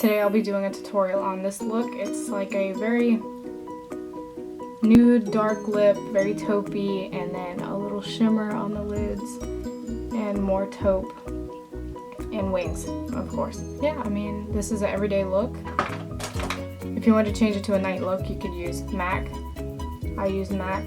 Today I'll be doing a tutorial on this look. It's like a very nude dark lip, very taupey, and then a little shimmer on the lids and more taupe and wings, of course. Yeah, I mean, this is an everyday look. If you want to change it to a night look, you could use MAC. I use MAC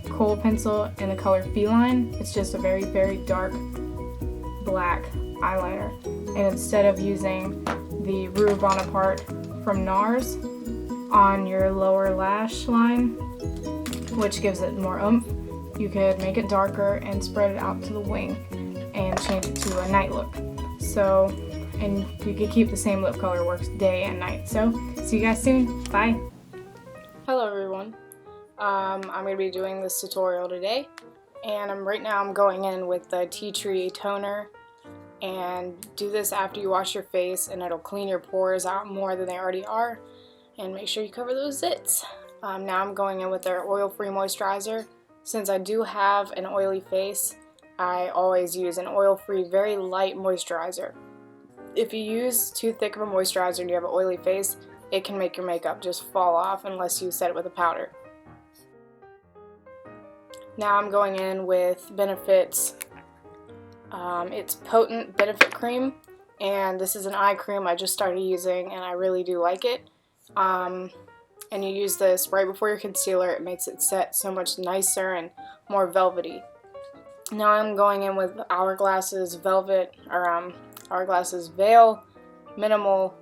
Kohl pencil in the color Feline. It's just a very, very dark black eyeliner. And instead of using the Rue Bonaparte from NARS on your lower lash line, which gives it more oomph, you could make it darker and spread it out to the wing and change it to a night look. So, and you could keep the same lip color, works day and night. So, see you guys soon. Bye. Hello everyone. I'm going to be doing this tutorial today, and right now I'm going in with the Tea Tree toner, and do this after you wash your face, and it'll clean your pores out more than they already are, and make sure you cover those zits. Now I'm going in with their oil-free moisturizer. Since I do have an oily face, I always use an oil-free, very light moisturizer. If you use too thick of a moisturizer and you have an oily face, it can make your makeup just fall off unless you set it with a powder. Now I'm going in with Benefit's, it's Potent Benefit Cream, and this is an eye cream I just started using and I really do like it. And you use this right before your concealer. It makes it set so much nicer and more velvety. Now I'm going in with Hourglass's Hourglass's Veil Mineral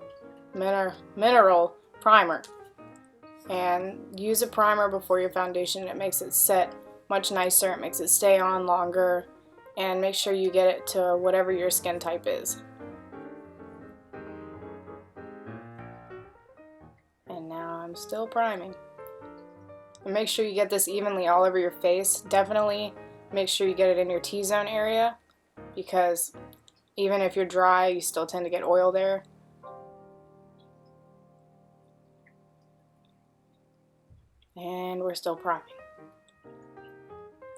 Primer. And use a primer before your foundation. It makes it set much nicer, it makes it stay on longer, and make sure you get it to whatever your skin type is. And now I'm still priming. And make sure you get this evenly all over your face. Definitely make sure you get it in your T-zone area, because even if you're dry, you still tend to get oil there. And we're still priming.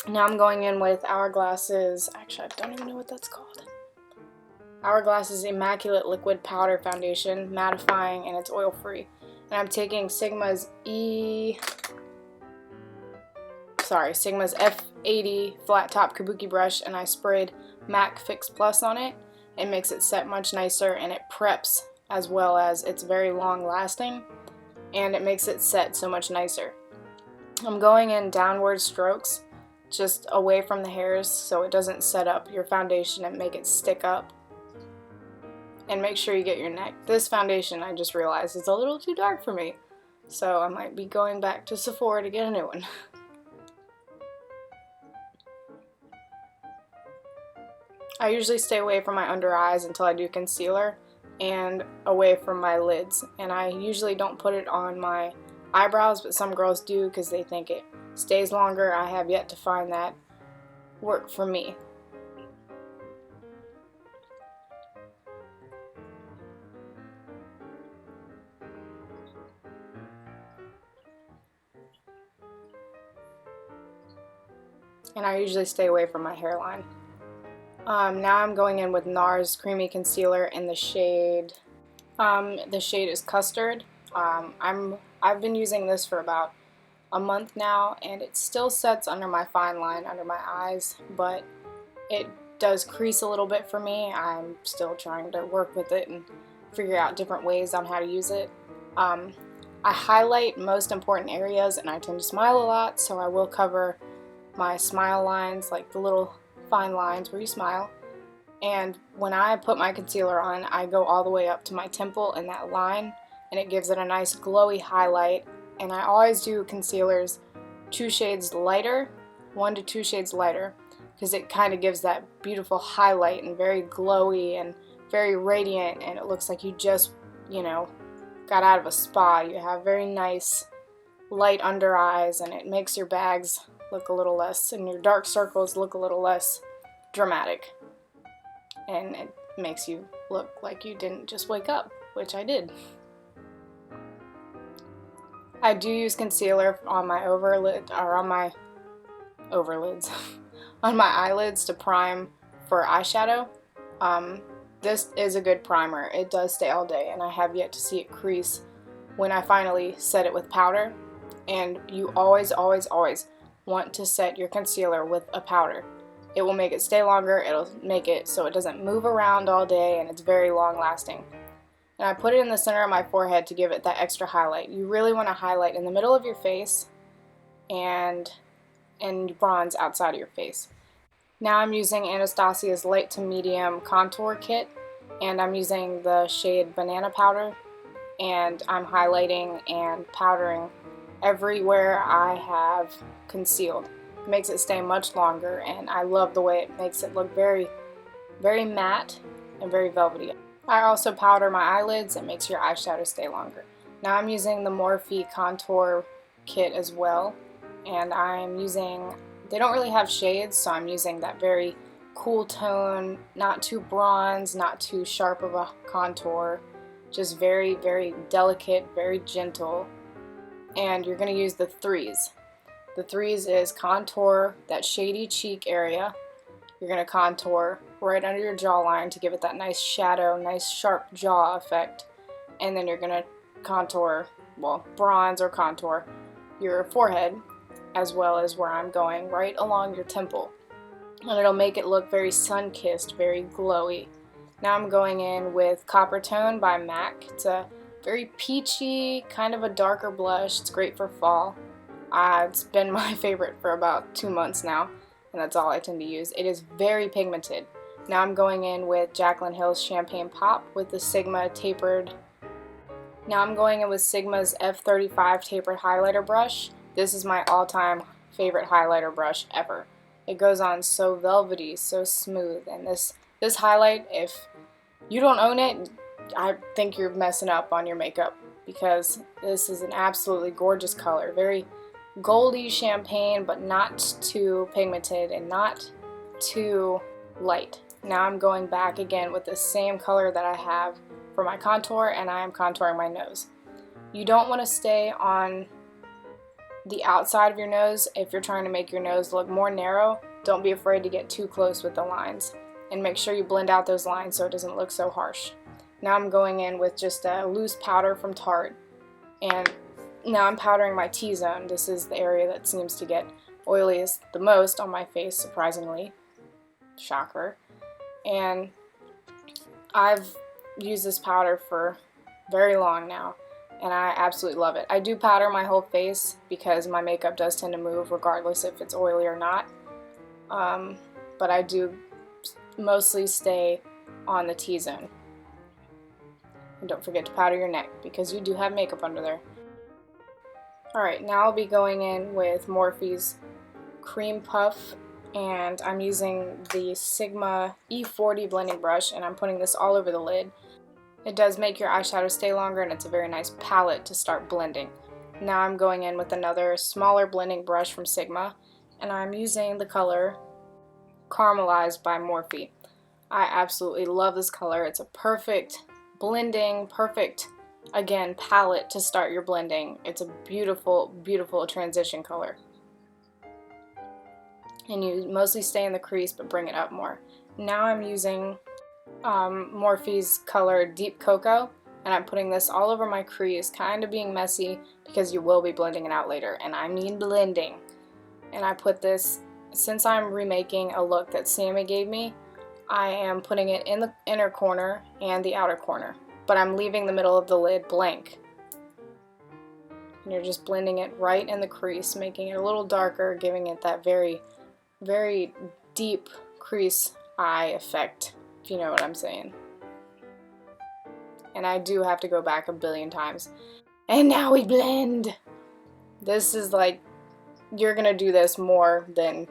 Now I'm going in with Hourglass's, actually I don't even know what that's called. Hourglass's Immaculate Liquid Powder Foundation, mattifying, and it's oil free. And I'm taking Sigma's F80 flat top kabuki brush, and I sprayed MAC Fix Plus on it. It makes it set much nicer, and it preps, as well as it's very long lasting, and it makes it set so much nicer. I'm going in downward strokes, just away from the hairs, so it doesn't set up your foundation and make it stick up. And make sure you get your neck. This foundation, I just realized, is a little too dark for me, so I might be going back to Sephora to get a new one. I usually stay away from my under eyes until I do concealer, and away from my lids, and I usually don't put it on my eyebrows, but some girls do because they think it stays longer. I have yet to find that work for me. And I usually stay away from my hairline. Now I'm going in with NARS Creamy Concealer in the shade is Custard. I've been using this for about a month now, and it still sets under my fine line, under my eyes, but it does crease a little bit for me. I'm still trying to work with it and figure out different ways on how to use it. I highlight most important areas, and I tend to smile a lot, so I will cover my smile lines, like the little fine lines where you smile. And when I put my concealer on, I go all the way up to my temple in that line, and it gives it a nice glowy highlight. And I always do concealers 2 shades lighter, 1 to 2 shades lighter, because it kind of gives that beautiful highlight and very glowy and very radiant, and it looks like you just, got out of a spa. You have very nice light under eyes, and it makes your bags look a little less, and your dark circles look a little less dramatic. And it makes you look like you didn't just wake up, which I did. I do use concealer on my on my eyelids to prime for eyeshadow. This is a good primer. It does stay all day, and I have yet to see it crease when I finally set it with powder. And you always, always, always want to set your concealer with a powder. It will make it stay longer, it'll make it so it doesn't move around all day, and it's very long lasting. And I put it in the center of my forehead to give it that extra highlight. You really want to highlight in the middle of your face and bronze outside of your face. Now I'm using Anastasia's light to medium contour kit, and I'm using the shade Banana Powder, and I'm highlighting and powdering everywhere I have concealed. It makes it stay much longer, and I love the way it makes it look very, very matte and very velvety. I also powder my eyelids. It makes your eyeshadow stay longer. Now I'm using the Morphe contour kit as well, and I'm using, they don't really have shades, so I'm using that very cool tone, not too bronze, not too sharp of a contour, just very, very delicate, very gentle. And you're going to use the threes. The threes is contour that shady cheek area. You're going to contour right under your jawline to give it that nice shadow, nice sharp jaw effect. And then you're going to contour, well, bronze or contour your forehead, as well as where I'm going, right along your temple. And it'll make it look very sun-kissed, very glowy. Now I'm going in with Copper Tone by MAC. It's a very peachy, kind of a darker blush. It's great for fall. It's been my favorite for about 2 months now, and that's all I tend to use. It is very pigmented. Now I'm going in with Jaclyn Hill's Champagne Pop with the Sigma tapered. Now I'm going in with Sigma's F35 tapered highlighter brush. This is my all-time favorite highlighter brush ever. It goes on so velvety, so smooth, and this highlight, if you don't own it, I think you're messing up on your makeup, because this is an absolutely gorgeous color. Very goldy champagne, but not too pigmented and not too light. Now I'm going back again with the same color that I have for my contour, and I am contouring my nose. You don't want to stay on the outside of your nose. If you're trying to make your nose look more narrow, don't be afraid to get too close with the lines, and make sure you blend out those lines so it doesn't look so harsh. Now I'm going in with just a loose powder from Tarte, and now I'm powdering my T-zone. This is the area that seems to get oiliest the most on my face, surprisingly. Shocker. And I've used this powder for very long now, and I absolutely love it. I do powder my whole face because my makeup does tend to move regardless if it's oily or not. But I do mostly stay on the T-zone. And don't forget to powder your neck because you do have makeup under there. Alright, now I'll be going in with Morphe's Cream Puff, and I'm using the Sigma E40 blending brush, and I'm putting this all over the lid. It does make your eyeshadow stay longer, and it's a very nice palette to start blending. Now I'm going in with another smaller blending brush from Sigma, and I'm using the color Caramelized by Morphe. I absolutely love this color. It's a perfect blending, perfect, again, palette to start your blending. It's a beautiful, beautiful transition color. And you mostly stay in the crease but bring it up more. Now I'm using Morphe's color Deep Cocoa, and I'm putting this all over my crease, kind of being messy because you will be blending it out later, and I mean blending. And I put this, since I'm remaking a look that Sami gave me, I am putting it in the inner corner and the outer corner, but I'm leaving the middle of the lid blank. And you're just blending it right in the crease, making it a little darker, giving it that very, very deep crease eye effect, if you know what I'm saying. And I do have to go back a billion times. And now we blend! This is like, you're gonna do this more than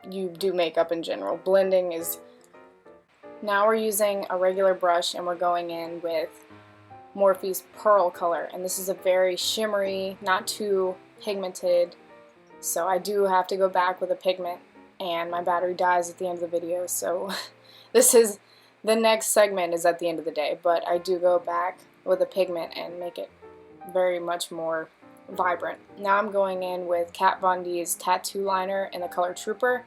you do makeup in general. Blending is... Now we're using a regular brush, and we're going in with Morphe's Pearl color, and this is a very shimmery, not too pigmented, so I do have to go back with a pigment, and my battery dies at the end of the video, so this is, the next segment is at the end of the day, but I do go back with a pigment and make it very much more vibrant. Now I'm going in with Kat Von D's Tattoo Liner in the color Trooper,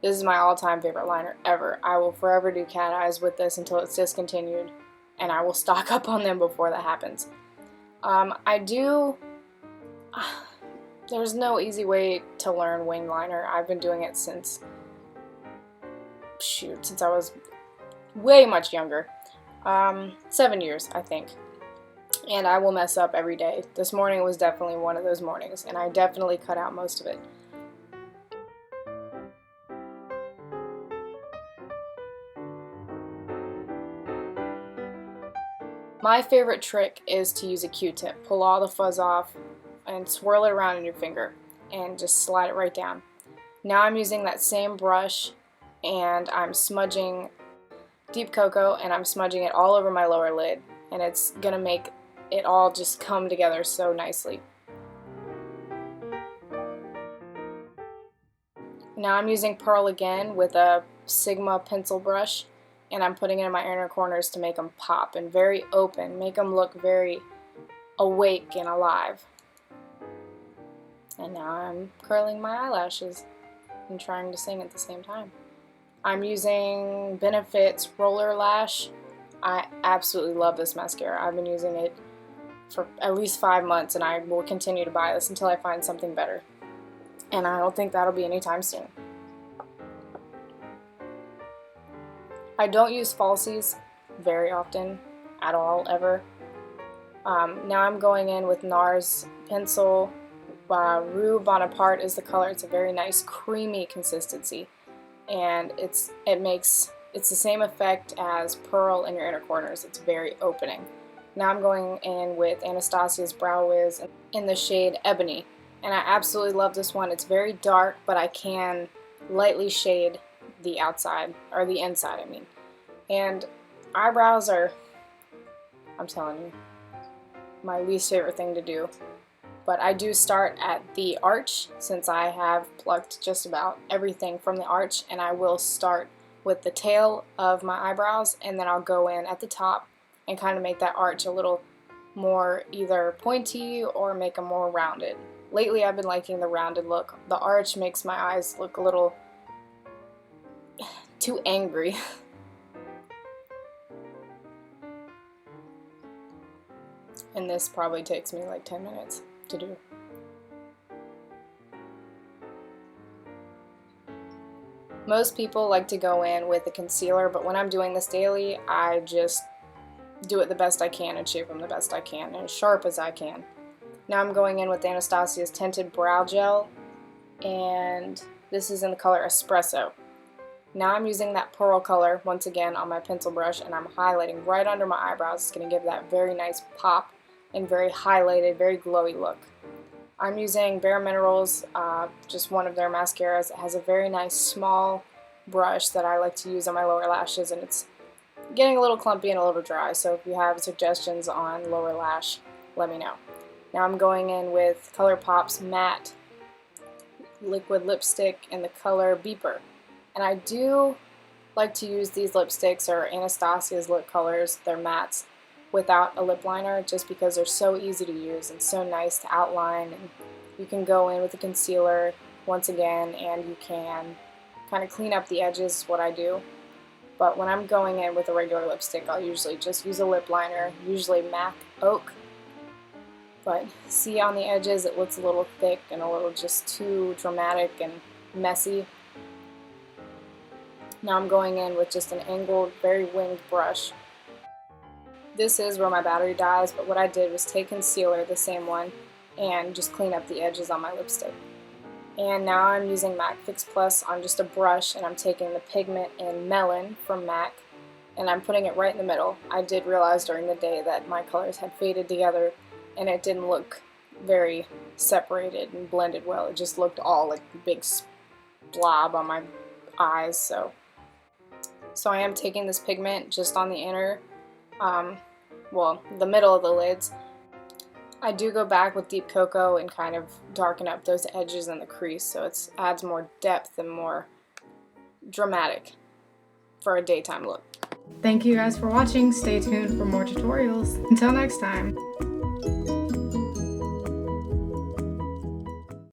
This is my all-time favorite liner ever. I will forever do cat eyes with this until it's discontinued, and I will stock up on them before that happens. There's no easy way to learn wing liner. I've been doing it since I was way much younger. 7 years, I think. And I will mess up every day. This morning was definitely one of those mornings, and I definitely cut out most of it. My favorite trick is to use a Q-tip. Pull all the fuzz off and swirl it around in your finger and just slide it right down. Now I'm using that same brush and I'm smudging deep cocoa and I'm smudging it all over my lower lid, and it's gonna make it all just come together so nicely. Now I'm using Pearl again with a Sigma pencil brush, and I'm putting it in my inner corners to make them pop and very open, make them look very awake and alive. And now I'm curling my eyelashes and trying to sing at the same time. I'm using Benefit's Roller Lash. I absolutely love this mascara. I've been using it for at least 5 months, and I will continue to buy this until I find something better. And I don't think that'll be anytime soon. I don't use falsies very often, at all, ever. Now I'm going in with NARS pencil. Rue Bonaparte is the color. It's a very nice creamy consistency, and it's the same effect as Pearl in your inner corners. It's very opening. Now I'm going in with Anastasia's Brow Wiz in the shade Ebony, and I absolutely love this one. It's very dark, but I can lightly shade the outside, or the inside, I mean. And eyebrows are, I'm telling you, my least favorite thing to do. But I do start at the arch, since I have plucked just about everything from the arch, and I will start with the tail of my eyebrows, and then I'll go in at the top and kind of make that arch a little more either pointy or make them more rounded. Lately I've been liking the rounded look. The arch makes my eyes look a little too angry. And this probably takes me like 10 minutes to do. Most people like to go in with a concealer, but when I'm doing this daily, I just do it the best I can and shape them the best I can and as sharp as I can. Now I'm going in with Anastasia's Tinted Brow Gel, and this is in the color Espresso. Now I'm using that Pearl color once again on my pencil brush, and I'm highlighting right under my eyebrows. It's going to give that very nice pop and very highlighted, very glowy look. I'm using Bare Minerals, just one of their mascaras. It has a very nice small brush that I like to use on my lower lashes, and it's getting a little clumpy and a little dry, so if you have suggestions on lower lash, let me know. Now I'm going in with ColourPop's Matte Liquid Lipstick in the color Beeper. And I do like to use these lipsticks, or Anastasia's lip colors, they're mattes, without a lip liner, just because they're so easy to use and so nice to outline. And you can go in with a concealer once again, and you can kind of clean up the edges, is what I do. But when I'm going in with a regular lipstick, I'll usually just use a lip liner, usually MAC Oak. But see, on the edges it looks a little thick and a little just too dramatic and messy. Now I'm going in with just an angled, very winged brush. This is where my battery dies, but what I did was take concealer, the same one, and just clean up the edges on my lipstick. And now I'm using MAC Fix Plus on just a brush, and I'm taking the pigment in Melon from MAC, and I'm putting it right in the middle. I did realize during the day that my colors had faded together, and it didn't look very separated and blended well. It just looked all like a big blob on my eyes. So I am taking this pigment just on the inner, the middle of the lids. I do go back with Deep Cocoa and kind of darken up those edges and the crease, so it adds more depth and more dramatic for a daytime look. Thank you guys for watching. Stay tuned for more tutorials. Until next time.